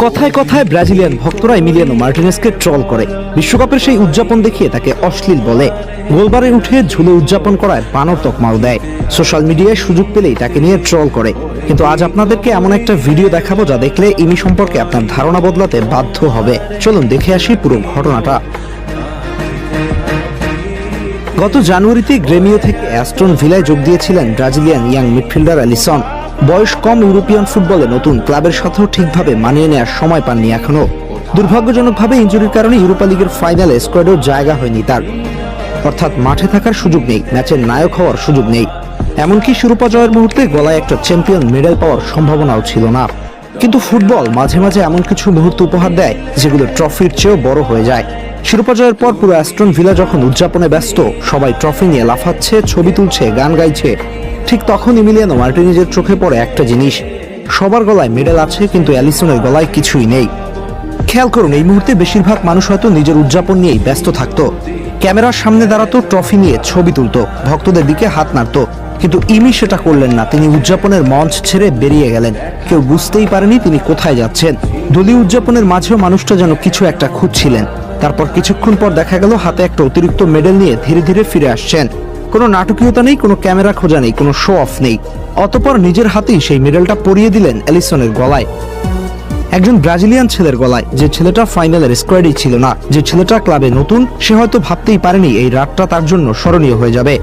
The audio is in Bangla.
কথায় কথায় ব্রাজিলিয়ান ভক্তরা এমিলিয়ানো মার্টিনেজকে ট্রল করে, বিশ্বকাপের সেই উদযাপন দেখিয়ে তাকে অশ্লীল বলে, গোলবারে উঠে ঝুলে উদযাপন করায় বানর তকমাও দেয়। সোশ্যাল মিডিয়ায় সুযোগ পেলেই তাকে নিয়ে ট্রল করে। কিন্তু আজ আপনাদেরকে এমন একটা ভিডিও দেখাবো যা দেখলে ইমি সম্পর্কে আপনার ধারণা বদলাতে বাধ্য হবে। চলুন দেখে আসি পুরো ঘটনাটা। গত জানুয়ারিতে গ্রেমিও থেকে অ্যাস্টন ভিলায় যোগ দিয়েছিলেন ব্রাজিলিয়ান ইয়াং মিডফিল্ডার অ্যালিসন। বয়স কম, ইউরোপিয়ান ফুটবলে নতুন, ক্লাবের সাথেও ঠিকভাবে মানিয়ে নেওয়ার সময় পাননি এখনো। দুর্ভাগ্যজনকভাবে ইনজুরির কারণে ইউরোপা লিগের ফাইনালে স্কোয়াডেও জায়গা হয়নি তার, অর্থাৎ মাঠে থাকার সুযোগ নেই, ম্যাচের নায়ক হওয়ার সুযোগ নেই। এমনকি শিরোপা জয়ের মুহূর্তে গলায় একটা চ্যাম্পিয়ন মেডেল পাওয়ার সম্ভাবনাও ছিল না। কিন্তু ফুটবল মাঝে মাঝে এমন কিছু মুহূর্ত উপহার দেয় যেগুলো ট্রফির চেয়েও বড় হয়ে যায়। শিরোপা জয়ের পর পুরো অ্যাস্টন ভিলা যখন উদযাপনে ব্যস্ত, সবাই ট্রফি নিয়ে লাফাচ্ছে, ছবি তুলছে, গান গাইছে, ঠিক তখন এমিলিয়ানো মার্টিনেজের চোখে পড়ে একটা জিনিস। সবার গলায় মেডেল আছে, কিন্তু অ্যালিসনের গলায় কিছুই নেই। খেয়াল করুন, এই মুহূর্তে বেশিরভাগ মানুষ হয়তো নিজের উদযাপন নিয়েই ব্যস্ত থাকতো, ক্যামেরার সামনে দাঁড়াতো, ট্রফি নিয়ে ছবি তুলতো, ভক্তদের দিকে হাত নাড়তো। কিন্তু ইমি সেটা করলেন না। তিনি উদযাপনের মঞ্চ ছেড়ে বেরিয়ে গেলেন। কেউ বুঝতেই পারেনি তিনি কোথায় যাচ্ছেন। দলীয় উদযাপনের মাঝেও মানুষটা যেন কিছু একটা খুঁজছিলেন। তারপর কিছুক্ষণ পর দেখা গেল হাতে একটা অতিরিক্ত মেডেল নিয়ে ধীরে ধীরে ফিরে আসছেন। কোনো নাটকীয়তা নেই, কোনো ক্যামেরা খোঁজা নেই, কোনো শো অফ নেই। অতঃপর নিজের হাতেই সেই মেডেলটা পরিয়ে দিলেন অ্যালিসনের গলায়, একজন ব্রাজিলিয়ান ছেলের গলায়, যে ছেলেটা ফাইনালের স্কোয়াডেই ছিল না, যে ছেলেটা ক্লাবে নতুন। সে হয়তো ভাবতেই পারেনি এই রাতটা তার জন্য স্মরণীয় হয়ে যাবে।